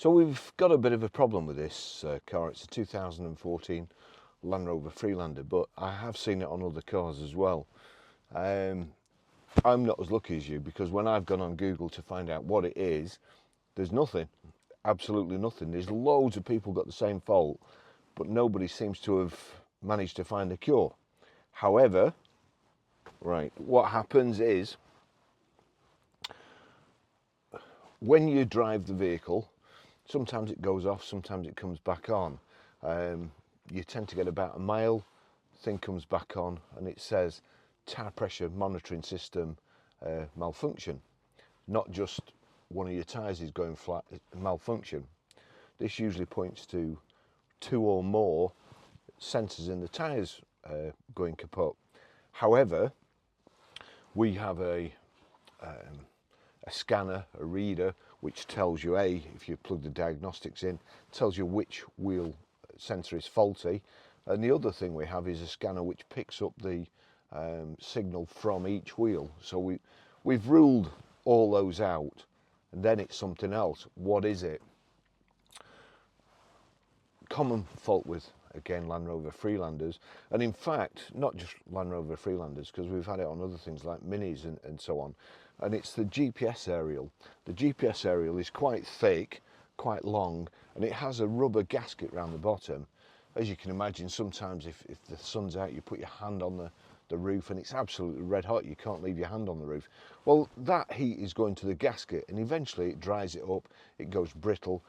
So we've got a bit of a problem with this car. It's a 2014 Landrover Freelander, but I have seen it on other cars as well. I'm not as lucky as you, because when I've gone on Google to find out what it is, there's nothing, absolutely nothing. There's loads of people got the same fault, but nobody seems to have managed to find a cure. However, right, what happens is when you drive the vehicle, sometimes it goes off, sometimes it comes back on. You tend to get about a mile, thing comes back on, and it says tire pressure monitoring system malfunction. Not just one of your tyres is going flat, malfunction. This usually points to 2 or more sensors in the tyres going kaput. However, we have a scanner, a reader, which tells you, if you plug the diagnostics in, tells you which wheel sensor is faulty. And the other thing we have is a scanner which picks up the signal from each wheel. So we've ruled all those out, and then it's something else. What is it? Common fault with, again, Landrover Freelanders, and in fact not just Landrover Freelanders, because we've had it on other things like Minis and so on, and it's the GPS aerial. The GPS aerial is quite thick, quite long, and it has a rubber gasket around the bottom. As you can imagine, sometimes if the sun's out, you put your hand on the roof and it's absolutely red hot, you can't leave your hand on the roof. Well, that heat is going to the gasket, and eventually it dries it up, it goes brittle,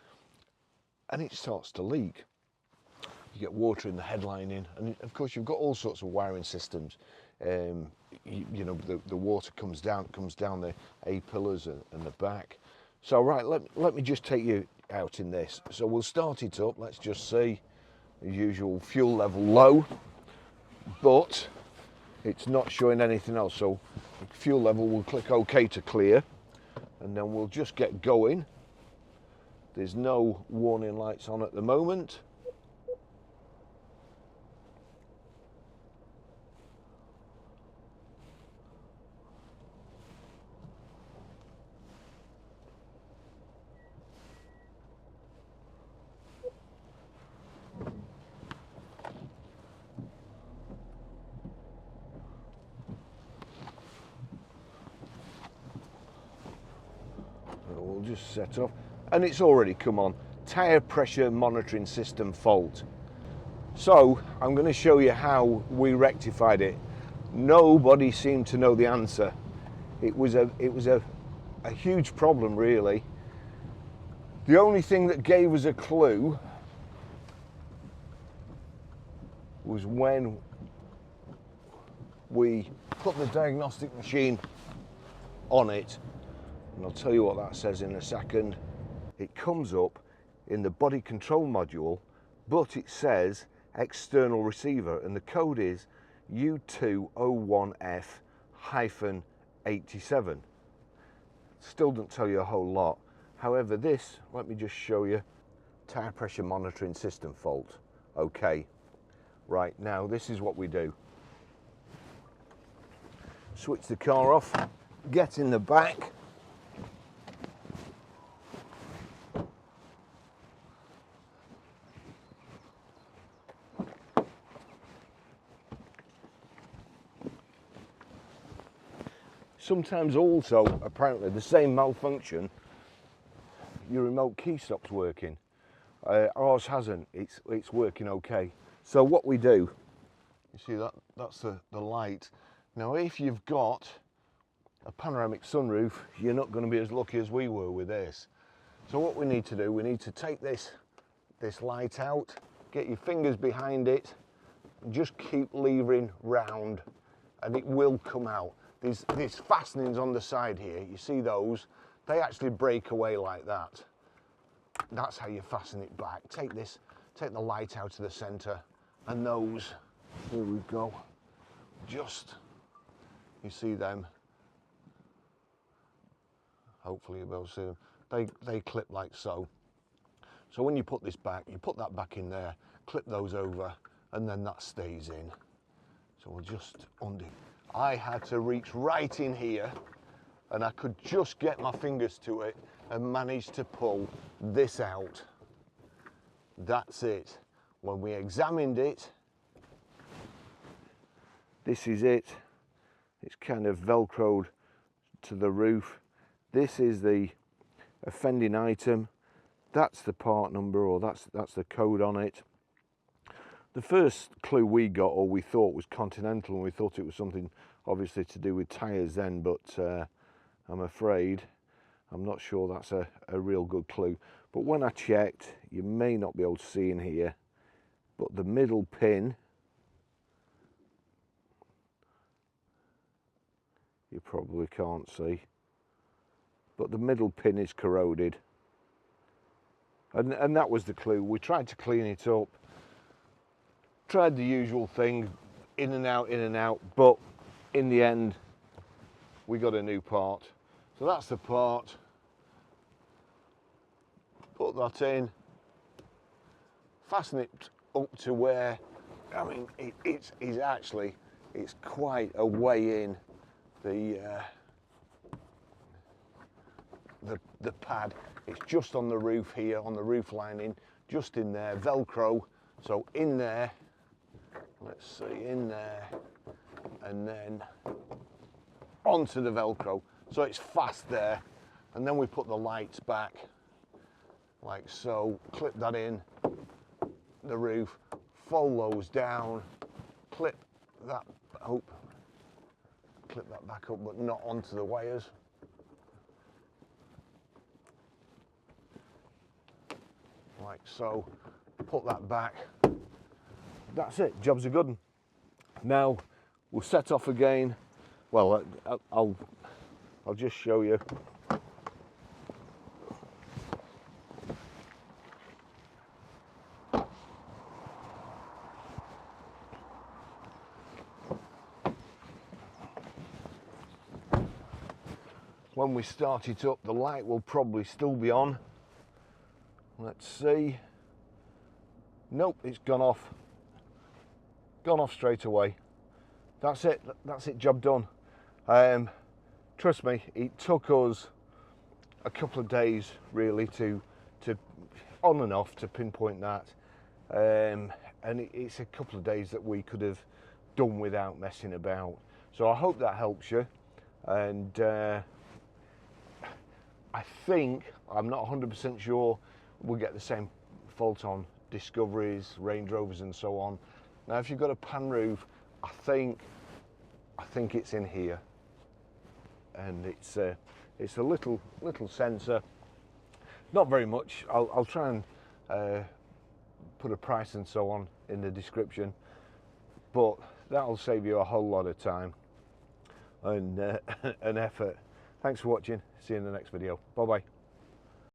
and it starts to leak. You get water in the headlining, and of course you've got all sorts of wiring systems. You know, the water comes down the A-pillars and the back. So right, let me just take you out in this. So we'll start it up. Let's just see, the usual fuel level low, but it's not showing anything else. So fuel level, we'll click OK to clear, and then we'll just get going. There's no warning lights on at the moment. We'll just set off, and it's already come on. Tyre pressure monitoring system fault. So I'm going to show you how we rectified it. Nobody seemed to know the answer. It was a huge problem, really. The only thing that gave us a clue was when we put the diagnostic machine on it, and I'll tell you what that says in a second. It comes up in the body control module, but it says external receiver, and the code is U201F-87. Still doesn't tell you a whole lot. However, this, let me just show you, tire pressure monitoring system fault. Okay, right, now this is what we do. Switch the car off, get in the back, sometimes also, apparently, the same malfunction, your remote key stops working. Ours hasn't, it's working okay. So what we do, you see that's the light. Now if you've got a panoramic sunroof, you're not going to be as lucky as we were with this. So what we need to do, we need to take this light out, get your fingers behind it, and just keep levering round, and it will come out. These fastenings on the side here, you see those? They actually break away like that. That's how you fasten it back. Take the light out of the center, and those, here we go, just, you see them? Hopefully you'll be able to see them. They clip like so. So when you put this back, you put that back in there, clip those over, and then that stays in. So we'll just undo. I had to reach right in here, and I could just get my fingers to it, and managed to pull this out. That's it. When we examined it, this is it. It's kind of velcroed to the roof. This is the offending item. That's the part number, or that's the code on it. The first clue we got, or we thought, was Continental, and we thought it was something obviously to do with tyres then, but I'm afraid I'm not sure that's a real good clue. But when I checked, you may not be able to see in here, but the middle pin, you probably can't see, but the middle pin is corroded. And that was the clue. We tried to clean it up, tried the usual thing, in and out, but in the end, we got a new part. So that's the part. Put that in, fasten it up to where, I mean, it's quite a way in the pad. It's just on the roof here, on the roof lining, just in there, Velcro. So in there, let's see, in there, and then onto the Velcro. So it's fast there. And then we put the lights back, like so, clip that in the roof, fold those down, clip that back up, but not onto the wires. Like so, put that back. That's it, job's a good one. Now we'll set off again. Well, I'll just show you. When we start it up, the light will probably still be on. Let's see. Nope, it's gone off. Gone off straight away. That's it, job done. Trust me, it took us a couple of days really to on and off to pinpoint that. And it's a couple of days that we could have done without messing about. So I hope that helps you. And I think, I'm not 100% sure, we'll get the same fault on Discoveries, Range Rovers and so on. Now if you've got a pan roof, I think it's in here, and it's a little sensor, not very much. I'll try and put a price and so on in the description, but that'll save you a whole lot of time and effort. Thanks for watching. See you in the next video. Bye bye.